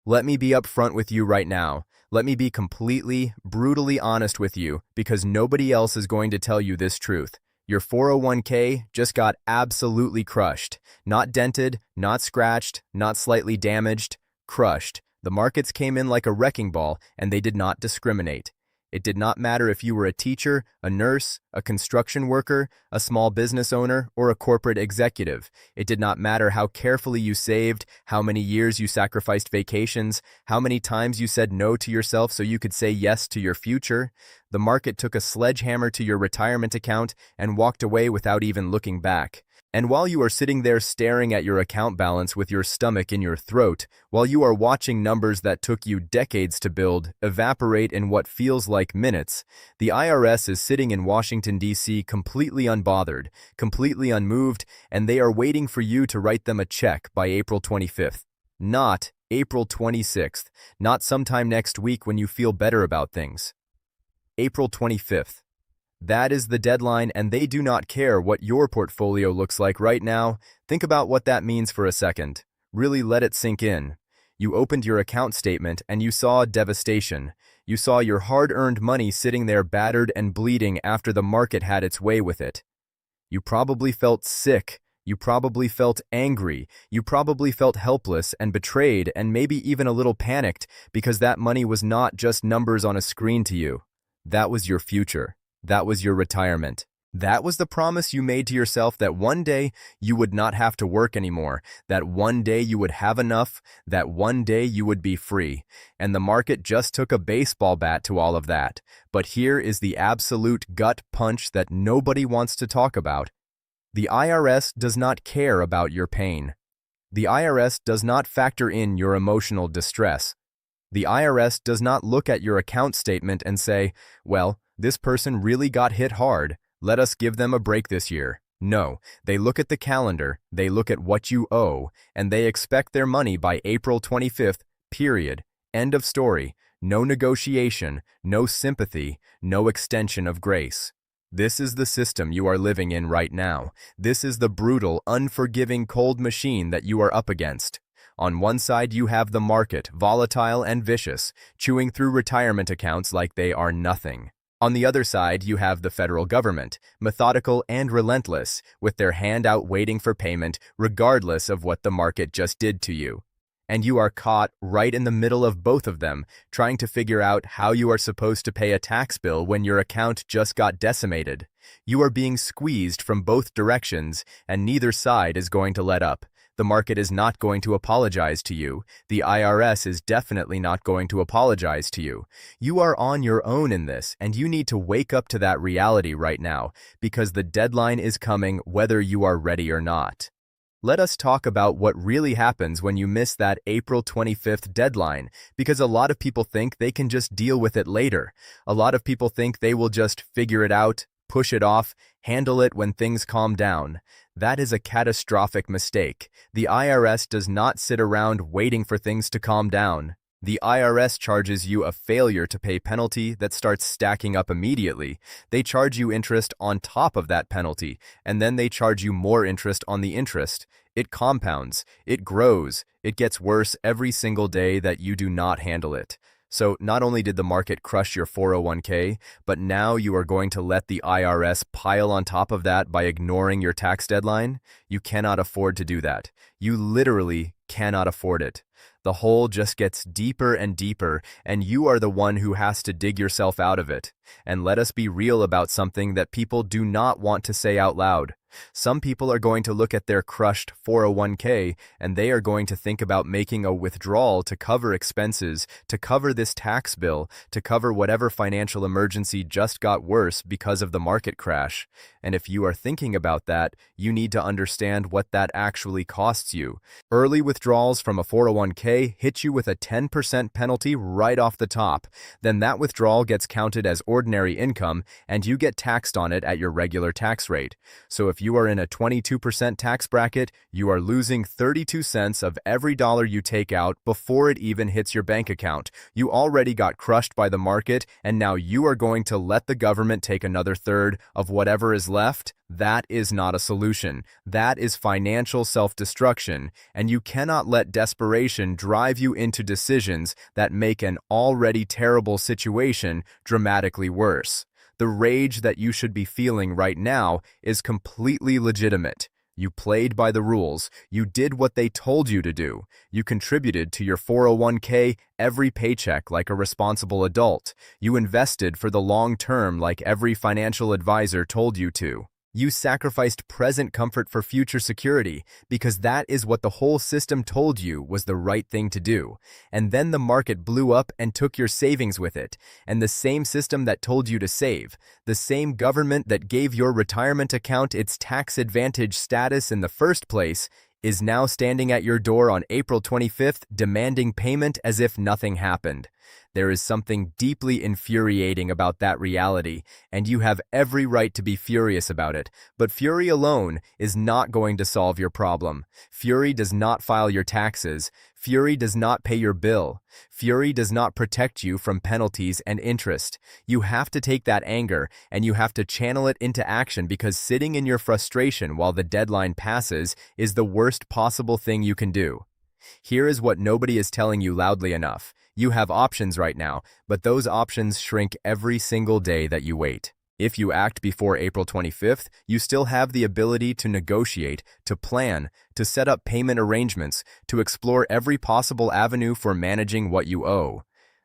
Let me be upfront with you right now. Let me be completely, brutally honest with you because nobody else is going to tell you this truth. Your 401k just got absolutely crushed. Not dented, not scratched, not slightly damaged, crushed. The markets came in like a wrecking ball and they did not discriminate. It did not matter if you were a teacher, a nurse, a construction worker, a small business owner, or a corporate executive. It did not matter how carefully you saved, how many years you sacrificed vacations, how many times you said no to yourself so you could say yes to your future. The market took a sledgehammer to your retirement account and walked away without even looking back. And while you are sitting there staring at your account balance with your stomach in your throat, while you are watching numbers that took you decades to build evaporate in what feels like minutes, the IRS is sitting in Washington, D.C. completely unbothered, completely unmoved, and they are waiting for you to write them a check by April 25th. Not April 26th, not sometime next week when you feel better about things. April 25th. That is the deadline, and they do not care what your portfolio looks like right now. Think about what that means for a second. Really let it sink in. You opened your account statement and you saw devastation. You saw your hard-earned money sitting there battered and bleeding after the market had its way with it. You probably felt sick. You probably felt angry. You probably felt helpless and betrayed and maybe even a little panicked because that money was not just numbers on a screen to you. That was your future. That was your retirement. That was the promise you made to yourself that one day you would not have to work anymore, that one day you would have enough, that one day you would be free. And the market just took a baseball bat to all of that. But here is the absolute gut punch that nobody wants to talk about. The IRS does not care about your pain. The IRS does not factor in your emotional distress. The IRS does not look at your account statement and say, well, this person really got hit hard. Let us give them a break this year. No, they look at the calendar, they look at what you owe, and they expect their money by April 25th, period. End of story. No negotiation, no sympathy, no extension of grace. This is the system you are living in right now. This is the brutal, unforgiving cold machine that you are up against. On one side, you have the market, volatile and vicious, chewing through retirement accounts like they are nothing. On the other side, you have the federal government, methodical and relentless, with their hand out waiting for payment regardless of what the market just did to you. And you are caught right in the middle of both of them, trying to figure out how you are supposed to pay a tax bill when your account just got decimated. You are being squeezed from both directions, and neither side is going to let up. The market is not going to apologize to you. The IRS is definitely not going to apologize to you. You are on your own in this, and you need to wake up to that reality right now, because the deadline is coming whether you are ready or not. Let us talk about what really happens when you miss that April 25th deadline, because a lot of people think they can just deal with it later. A lot of people think they will just figure it out, push it off, handle it when things calm down. That is a catastrophic mistake. The IRS does not sit around waiting for things to calm down. The IRS charges you a failure to pay penalty that starts stacking up immediately. They charge you interest on top of that penalty, and then they charge you more interest on the interest. It compounds, it grows, it gets worse every single day that you do not handle it. So not only did the market crush your 401k, but now you are going to let the IRS pile on top of that by ignoring your tax deadline? You cannot afford to do that. You literally cannot afford it. The hole just gets deeper and deeper, and you are the one who has to dig yourself out of it. And let us be real about something that people do not want to say out loud. Some people are going to look at their crushed 401k and they are going to think about making a withdrawal to cover expenses, to cover this tax bill, to cover whatever financial emergency just got worse because of the market crash. And if you are thinking about that, you need to understand what that actually costs you. Early withdrawals from a 401k hit you with a 10% penalty right off the top. Then that withdrawal gets counted as ordinary income and you get taxed on it at your regular tax rate. So if If you are in a 22% tax bracket, you are losing 32 cents of every dollar you take out before it even hits your bank account. You already got crushed by the market, and now you are going to let the government take another third of whatever is left? That is not a solution. That is financial self-destruction, and you cannot let desperation drive you into decisions that make an already terrible situation dramatically worse. The rage that you should be feeling right now is completely legitimate. You played by the rules. You did what they told you to do. You contributed to your 401k every paycheck like a responsible adult. You invested for the long term like every financial advisor told you to. You sacrificed present comfort for future security because that is what the whole system told you was the right thing to do. And then the market blew up and took your savings with it. And the same system that told you to save, the same government that gave your retirement account its tax advantage status in the first place, is now standing at your door on April 25th demanding payment as if nothing happened. There is something deeply infuriating about that reality, and you have every right to be furious about it. But fury alone is not going to solve your problem. Fury does not file your taxes. Fury does not pay your bill. Fury does not protect you from penalties and interest. You have to take that anger and you have to channel it into action, because sitting in your frustration while the deadline passes is the worst possible thing you can do. Here is what nobody is telling you loudly enough. You have options right now, but those options shrink every single day that you wait. If you act before April 25th, you still have the ability to negotiate, to plan, to set up payment arrangements, to explore every possible avenue for managing what you owe.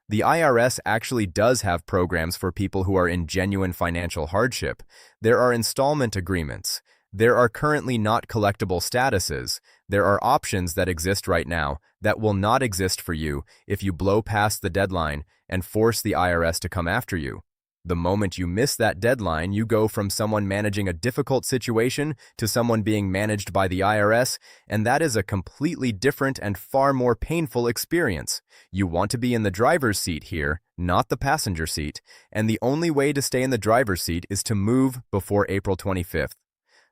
The IRS actually does have programs for people who are in genuine financial hardship. There are installment agreements. There are currently not collectible statuses. There are options that exist right now that will not exist for you if you blow past the deadline and force the IRS to come after you. The moment you miss that deadline, you go from someone managing a difficult situation to someone being managed by the IRS, and that is a completely different and far more painful experience. You want to be in the driver's seat here, not the passenger seat, and the only way to stay in the driver's seat is to move before April 25th.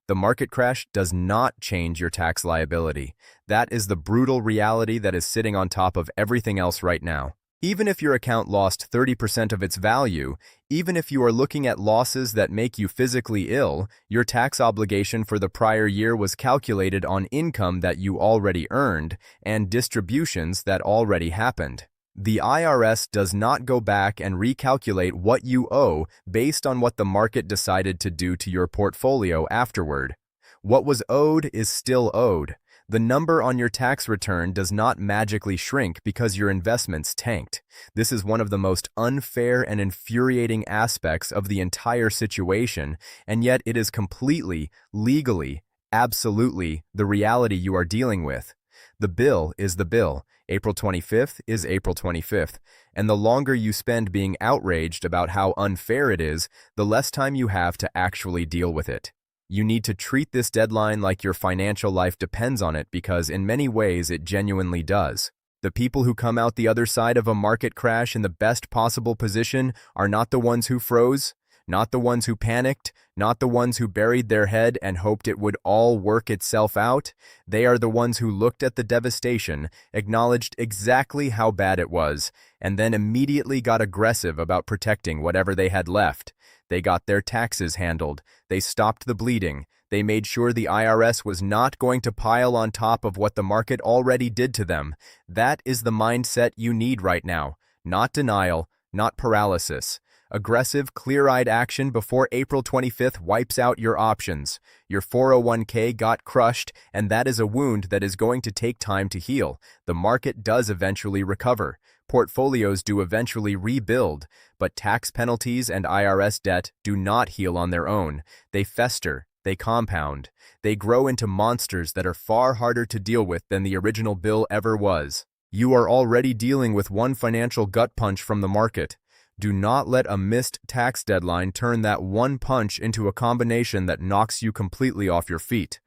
The market crash does not change your tax liability. That is the brutal reality that is sitting on top of everything else right now. Even if your account lost 30% of its value, even if you are looking at losses that make you physically ill, your tax obligation for the prior year was calculated on income that you already earned and distributions that already happened. The IRS does not go back and recalculate what you owe based on what the market decided to do to your portfolio afterward. What was owed is still owed. The number on your tax return does not magically shrink because your investments tanked. This is one of the most unfair and infuriating aspects of the entire situation, and yet it is completely, legally, absolutely the reality you are dealing with. The bill is the bill. April 25th is April 25th, and the longer you spend being outraged about how unfair it is, the less time you have to actually deal with it. You need to treat this deadline like your financial life depends on it, because in many ways it genuinely does. The people who come out the other side of a market crash in the best possible position are not the ones who froze, not the ones who panicked, not the ones who buried their head and hoped it would all work itself out. They are the ones who looked at the devastation, acknowledged exactly how bad it was, and then immediately got aggressive about protecting whatever they had left. They got their taxes handled. They stopped the bleeding. They made sure the IRS was not going to pile on top of what the market already did to them. That is the mindset you need right now. Not denial, not paralysis. Aggressive, clear-eyed action before April 25th wipes out your options. Your 401k got crushed, and that is a wound that is going to take time to heal. The market does eventually recover. Portfolios do eventually rebuild, but tax penalties and IRS debt do not heal on their own. They fester, they compound, they grow into monsters that are far harder to deal with than the original bill ever was. You are already dealing with one financial gut punch from the market. Do not let a missed tax deadline turn that one punch into a combination that knocks you completely off your feet.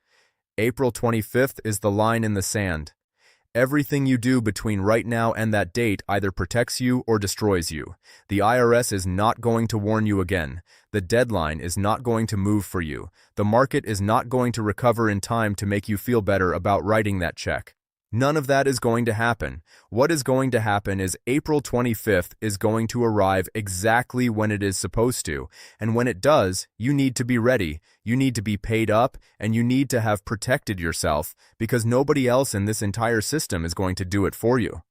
April 25th is the line in the sand. Everything you do between right now and that date either protects you or destroys you. The IRS is not going to warn you again. The deadline is not going to move for you. The market is not going to recover in time to make you feel better about writing that check. None of that is going to happen. What is going to happen is April 25th is going to arrive exactly when it is supposed to. And when it does, you need to be ready. You need to be paid up, and you need to have protected yourself, because nobody else in this entire system is going to do it for you.